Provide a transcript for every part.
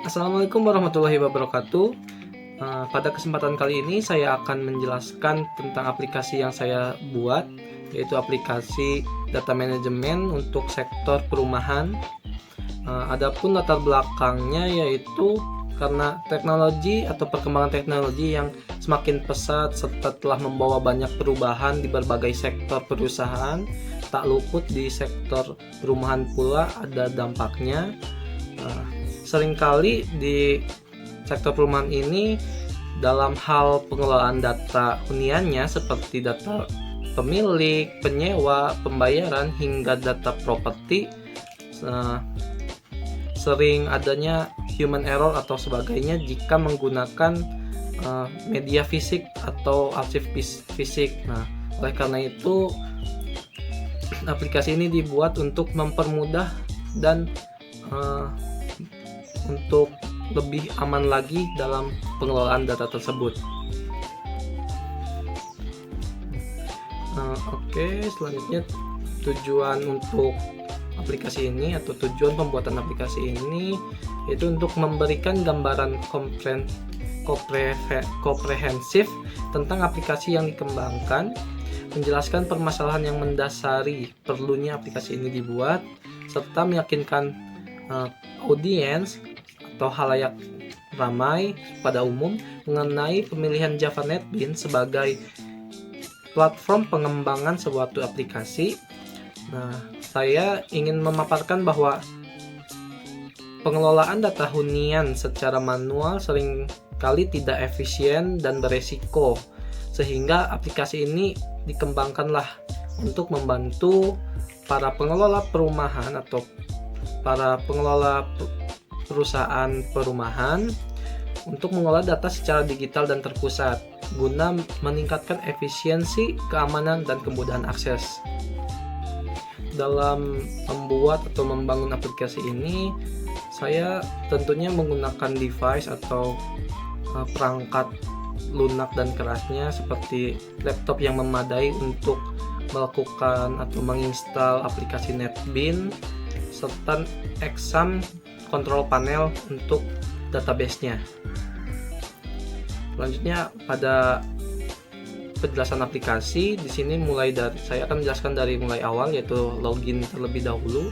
Assalamualaikum warahmatullahi wabarakatuh. Pada kesempatan kali ini saya akan menjelaskan tentang aplikasi yang saya buat, yaitu aplikasi data manajemen untuk sektor perumahan. Adapun latar belakangnya yaitu karena teknologi atau perkembangan teknologi yang semakin pesat serta telah membawa banyak perubahan di berbagai sektor perusahaan, tak luput di sektor perumahan pula ada dampaknya. Seringkali di sektor perumahan ini dalam hal pengelolaan data huniannya seperti data pemilik, penyewa, pembayaran hingga data properti, sering adanya human error atau sebagainya jika menggunakan media fisik atau arsip fisik. Nah, oleh karena itu aplikasi ini dibuat untuk mempermudah dan untuk lebih aman lagi dalam pengelolaan data tersebut. Oke, selanjutnya tujuan untuk aplikasi ini atau tujuan pembuatan aplikasi ini yaitu untuk memberikan gambaran komprehensif tentang aplikasi yang dikembangkan, menjelaskan permasalahan yang mendasari perlunya aplikasi ini dibuat, serta meyakinkan audiens atau halayak ramai pada umum mengenai pemilihan Java NetBeans sebagai platform pengembangan suatu aplikasi. Nah, saya ingin memaparkan bahwa pengelolaan data hunian secara manual seringkali tidak efisien dan beresiko, sehingga aplikasi ini dikembangkanlah untuk membantu para pengelola perumahan atau para pengelola perusahaan perumahan untuk mengolah data secara digital dan terpusat guna meningkatkan efisiensi, keamanan, dan kemudahan akses. Dalam membuat atau membangun aplikasi ini, saya tentunya menggunakan device atau perangkat lunak dan kerasnya seperti laptop yang memadai untuk melakukan atau menginstal aplikasi NetBeans serta exam control panel untuk database-nya. Selanjutnya pada penjelasan aplikasi di sini saya akan menjelaskan dari mulai awal, yaitu login terlebih dahulu.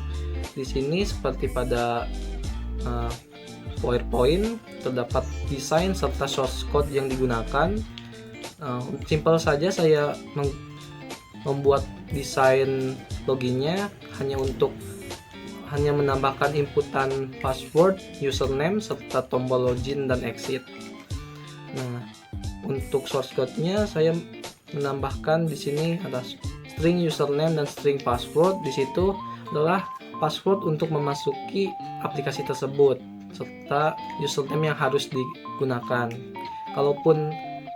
Di sini seperti pada PowerPoint terdapat desain serta source code yang digunakan. Simple saja saya membuat desain loginnya hanya menambahkan inputan password, username, serta tombol login dan exit. Nah, untuk source code-nya saya menambahkan di sini ada string username dan string password. Di situ adalah password untuk memasuki aplikasi tersebut serta username yang harus digunakan. Kalaupun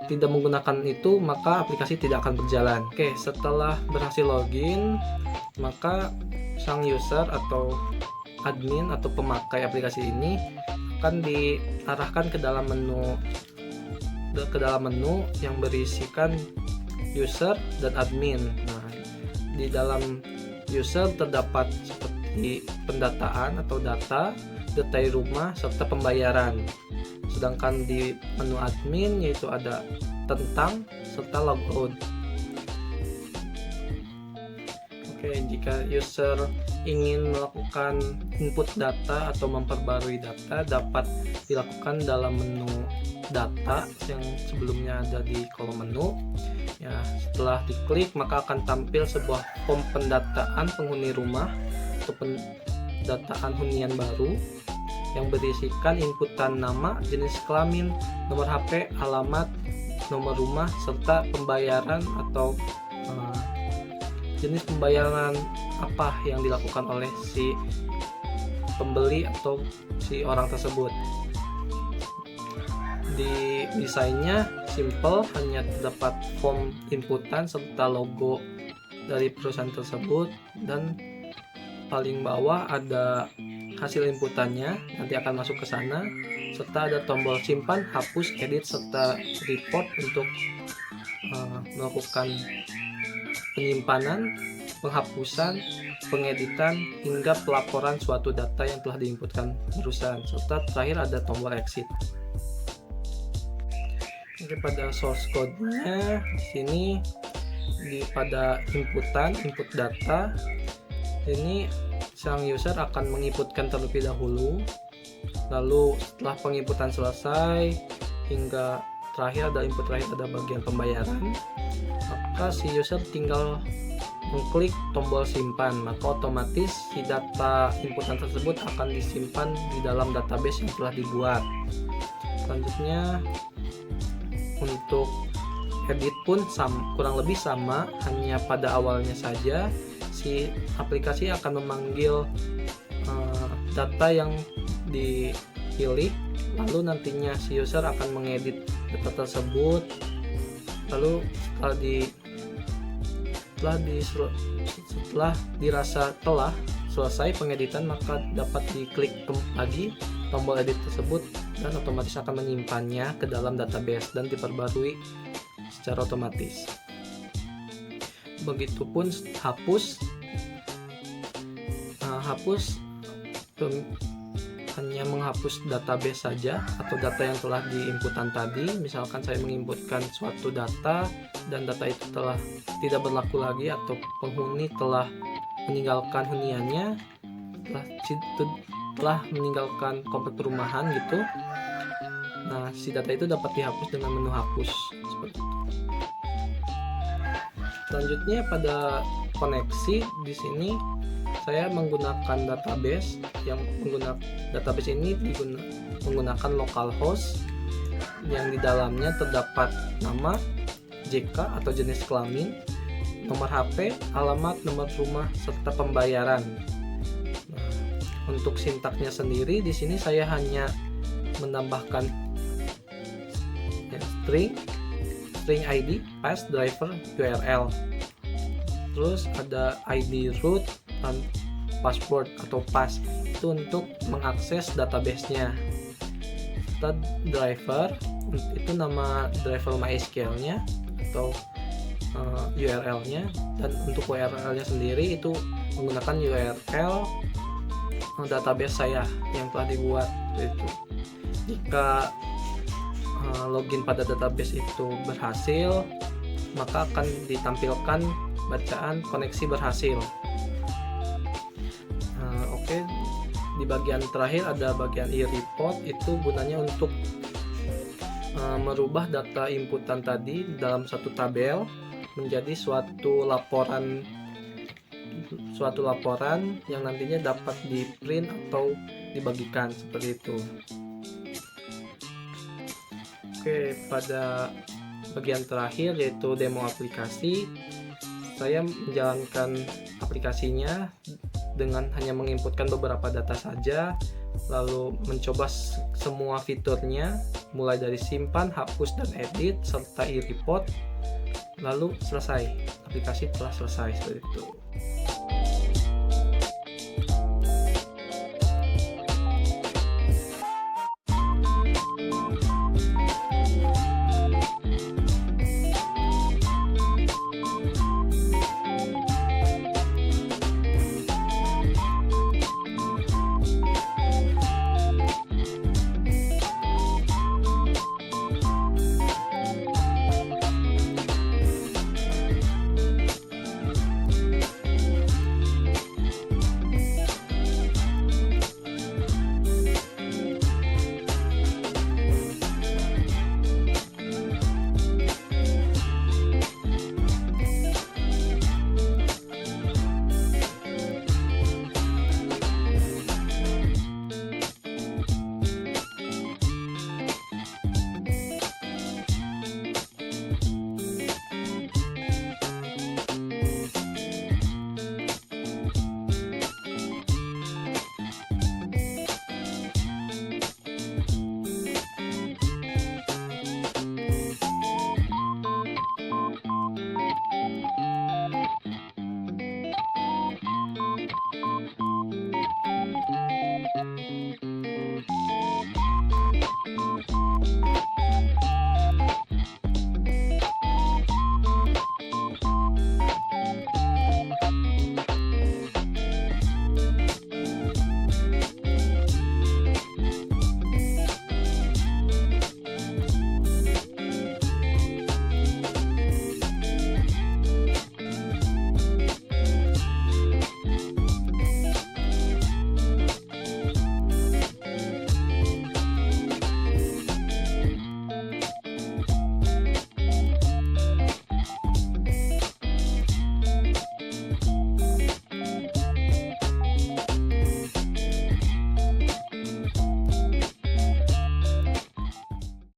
tidak menggunakan itu, maka aplikasi tidak akan berjalan. Oke, setelah berhasil login, maka sang user atau admin atau pemakai aplikasi ini akan diarahkan ke dalam menu yang berisikan user dan admin. Nah, di dalam user terdapat seperti pendataan atau data, detail rumah, serta pembayaran. Sedangkan di menu admin yaitu ada tentang serta logout. Oke, jika user ingin melakukan input data atau memperbarui data, dapat dilakukan dalam menu data yang sebelumnya ada di kolom menu. Ya, setelah diklik maka akan tampil sebuah form pendataan penghuni rumah atau pendataan hunian baru yang berisikan inputan nama, jenis kelamin, nomor HP, alamat, nomor rumah, serta pembayaran atau jenis pembayaran apa yang dilakukan oleh si pembeli atau si orang tersebut. Di desainnya simple, hanya terdapat form inputan serta logo dari perusahaan tersebut, dan paling bawah ada hasil inputannya, nanti akan masuk ke sana, serta ada tombol simpan, hapus, edit, serta report untuk melakukan penyimpanan, penghapusan, pengeditan hingga pelaporan suatu data yang telah diinputkan barusan, serta terakhir ada tombol exit. Oke, pada source code-nya di sini pada input data ini sang user akan menginputkan terlebih dahulu, lalu setelah penginputan selesai hingga terakhir ada input terakhir, ada bagian pembayaran, maka si user tinggal mengklik tombol simpan, maka otomatis si data inputan tersebut akan disimpan di dalam database yang telah dibuat. Selanjutnya untuk edit pun kurang lebih sama, hanya pada awalnya saja si aplikasi akan memanggil data yang dipilih, lalu nantinya si user akan mengedit data tersebut, lalu setelah dirasa telah selesai pengeditan, maka dapat diklik lagi tombol edit tersebut dan otomatis akan menyimpannya ke dalam database dan diperbarui secara otomatis. Begitupun hapus hanya menghapus database saja atau data yang telah diinputan tadi. Misalkan saya menginputkan suatu data dan data itu telah tidak berlaku lagi atau penghuni telah meninggalkan huniannya, telah meninggalkan komplek perumahan gitu. Nah, si data itu dapat dihapus dengan menu hapus seperti itu. Selanjutnya pada koneksi, di sini saya menggunakan database ini menggunakan localhost yang di dalamnya terdapat nama, JK atau jenis kelamin, nomor HP, alamat, nomor rumah, serta pembayaran. Nah, untuk sintaknya sendiri di sini saya hanya menambahkan string ID, pass, driver, URL. Terus ada ID root dan password atau pass itu untuk mengakses database-nya. Serta driver itu nama driver MySQL-nya atau URL-nya, dan untuk URL-nya sendiri itu menggunakan URL database saya yang telah dibuat itu. Jika login pada database itu berhasil, maka akan ditampilkan bacaan koneksi berhasil. Oke, di bagian terakhir ada bagian e-report, itu gunanya untuk merubah data inputan tadi dalam satu tabel menjadi suatu laporan yang nantinya dapat di print atau dibagikan seperti itu. Oke, pada bagian terakhir yaitu demo aplikasi, saya menjalankan aplikasinya dengan hanya menginputkan beberapa data saja, lalu mencoba semua fiturnya mulai dari simpan, hapus, dan edit serta e-report, lalu selesai. Aplikasi telah selesai seperti itu.